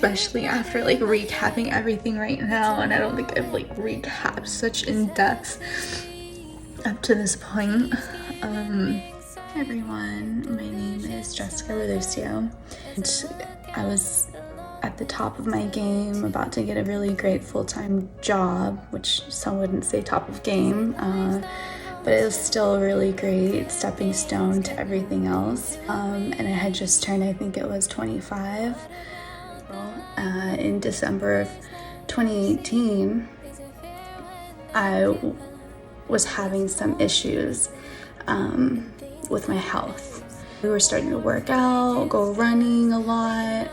especially after like recapping everything right now, and I don't think I've like recapped such in depth up to this point. Hi everyone, my name is Jessica Relucio, and I was at the top of my game, about to get a really great full-time job, which some wouldn't say top of game, but it was still a really great stepping stone to everything else. And I had just turned, I think it was 25. In December of 2018, I was having some issues with my health. We were starting to work out, go running a lot,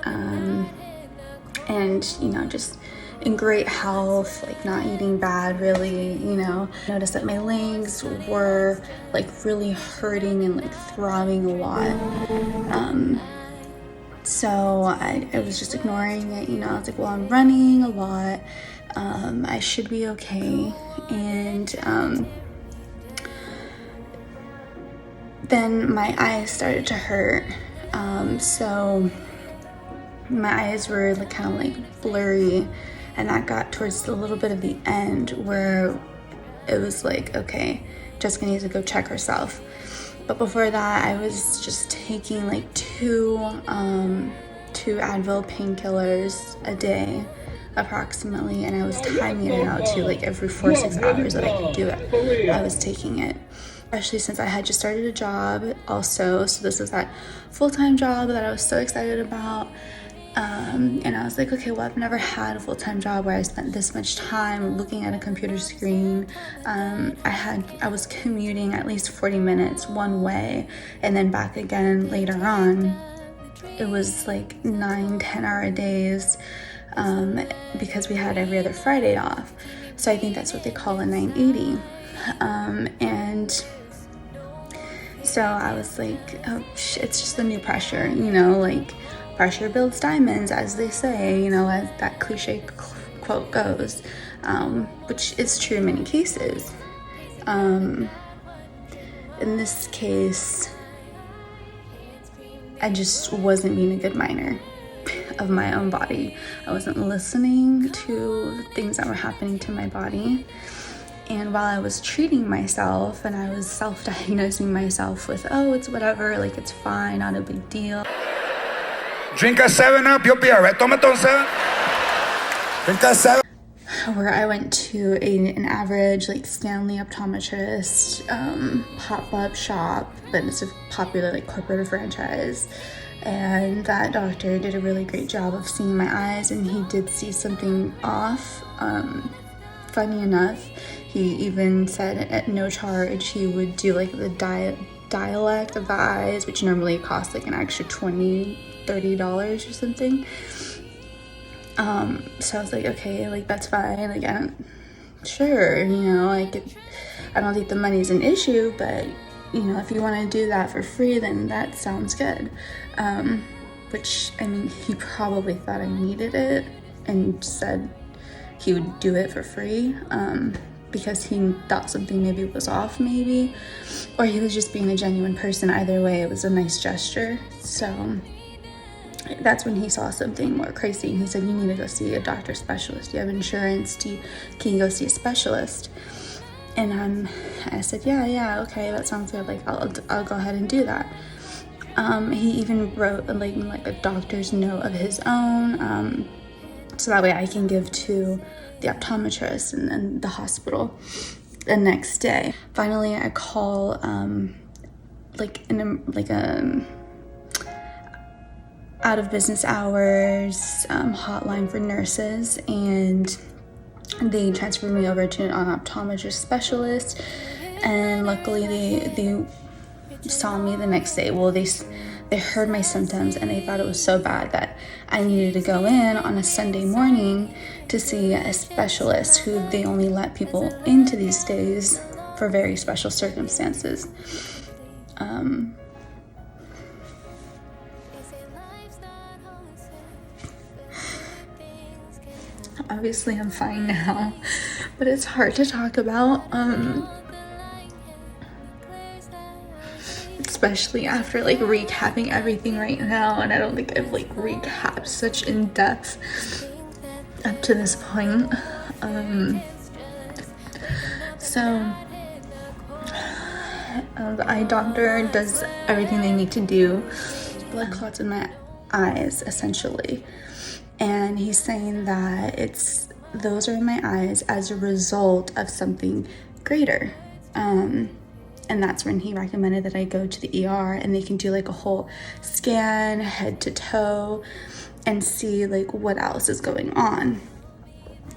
and you know, just in great health, like not eating bad really, you know. I noticed that my legs were like really hurting and like throbbing a lot. So I was just ignoring it, you know. I was like, well, I'm running a lot, I should be okay. And then my eyes started to hurt. So my eyes were like kind of like blurry, and that got towards a little bit of the end where it was like, okay, Jessica needs to go check herself. But before that, I was just taking like two Advil painkillers a day approximately, and I was timing it out to like every 4 or 6 hours that I could do it, I was taking it. Especially since I had just started a job also, so this was that full-time job that I was so excited about. And I was like, okay, well, I've never had a full-time job where I spent this much time looking at a computer screen. I was commuting at least 40 minutes one way and then back again later on. It was like 9-10 hour days, because we had every other Friday off. So I think that's what they call a 980. And so I was like, oh, it's just the new pressure, you know, like pressure builds diamonds, as they say, you know, as that cliche quote goes, which is true in many cases. In this case, I just wasn't being a good miner of my own body. I wasn't listening to things that were happening to my body. And while I was treating myself and I was self-diagnosing myself with, oh, it's whatever, like it's fine, not a big deal. Drink a 7-Up, you'll be alright. Tómate un 7. Drink a 7. Where I went to an average like Stanley Optometrist pop-up shop, but it's a popular like corporate or franchise. And that doctor did a really great job of seeing my eyes, and he did see something off. Funny enough, he even said at no charge he would do like the dialect of the eyes, which normally costs like an extra $20-$30 or something. So I was like, okay, like that's fine, like sure, you know, like I don't think the money's an issue, but you know, if you want to do that for free, then that sounds good. Which, I mean, he probably thought I needed it and said he would do it for free, because he thought something maybe was off, maybe, or he was just being a genuine person. Either way, it was a nice gesture. So that's when he saw something more crazy, and he said, you need to go see a doctor specialist. Do you have insurance? Can you go see a specialist? And I said, yeah, okay, that sounds good. Like I'll go ahead and do that. He even wrote like a doctor's note of his own, so that way I can give to the optometrist and then the hospital the next day. Finally, I call out of business hours hotline for nurses, and they transferred me over to an optometrist specialist. And luckily they saw me the next day. Well, they heard my symptoms, and they thought it was so bad that I needed to go in on a Sunday morning to see a specialist who they only let people into these days for very special circumstances. Obviously I'm fine now, but it's hard to talk about. It's especially after like recapping everything right now, and I don't think I've like recapped such in depth up to this point. So the eye doctor does everything they need to do. Blood clots in my eyes, essentially, and he's saying that those are in my eyes as a result of something greater. And that's when he recommended that I go to the ER and they can do like a whole scan head to toe and see like what else is going on.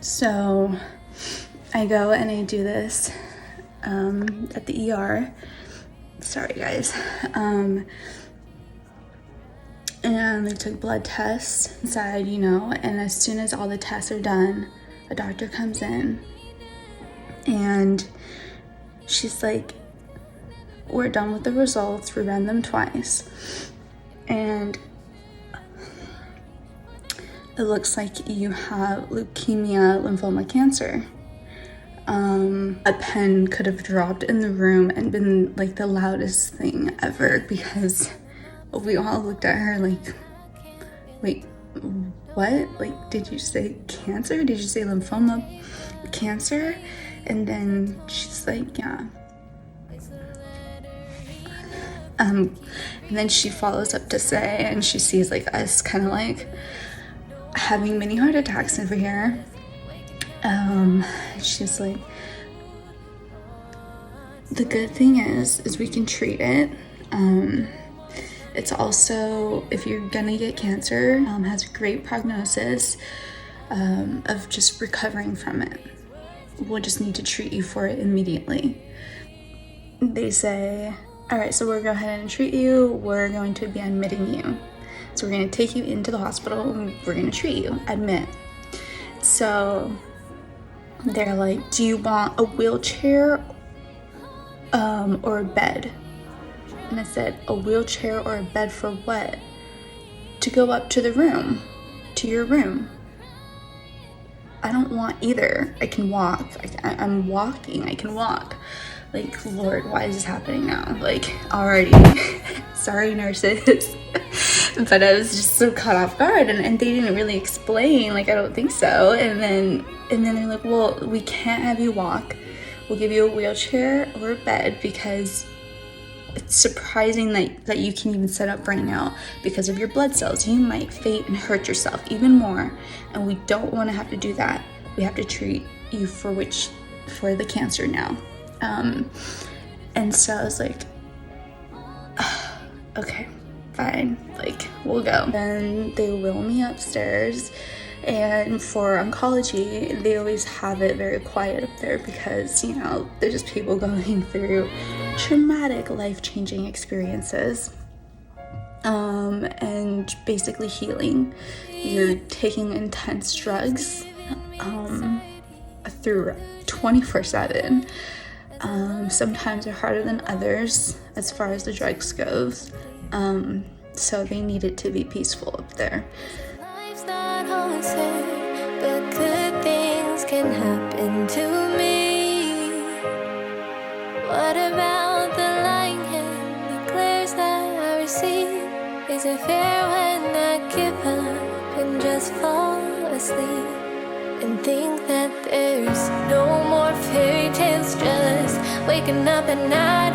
So I go and I do this at the ER. Sorry guys. And they took blood tests inside, you know, and as soon as all the tests are done, a doctor comes in and she's like, we're done with the results. We ran them twice. And it looks like you have leukemia, lymphoma, cancer. A pen could have dropped in the room and been like the loudest thing ever, because we all looked at her like, wait, what? Like, did you say cancer? Did you say lymphoma, cancer? And then she's like, yeah. And then she follows up to say, and she sees like us kind of like having mini heart attacks over here. She's like, the good thing is we can treat it. It's also, if you're gonna get cancer, has a great prognosis of just recovering from it. We'll just need to treat you for it immediately. They say, all right, so we're going to go ahead and treat you. We're going to be admitting you. So we're going to take you into the hospital and we're going to treat you, admit. So they're like, do you want a wheelchair or a bed? And I said, a wheelchair or a bed for what? To go up to the room, to your room. I don't want either. I can walk. I'm walking. I can walk. Like, Lord, why is this happening now? Like, already. Sorry, nurses. But I was just so caught off guard, and they didn't really explain. Like, I don't think so. And then they're like, well, we can't have you walk. We'll give you a wheelchair or a bed because it's surprising that you can even sit up right now because of your blood cells. You might faint and hurt yourself even more, and we don't want to have to do that. We have to treat you for the cancer now. And so I was like, okay, fine, like, we'll go. Then they wheel me upstairs, and for oncology, they always have it very quiet up there because, you know, there's just people going through traumatic, life-changing experiences, and basically healing. You're taking intense drugs, through 24/7. Sometimes they're harder than others as far as the drugs goes. So they need it to be peaceful up there. Life's not always fair, but good things can happen to me. What about the lying hand declares that I receive? Is it fair when I give up and just fall asleep and think that there's no more fairy tales, just waking up at night?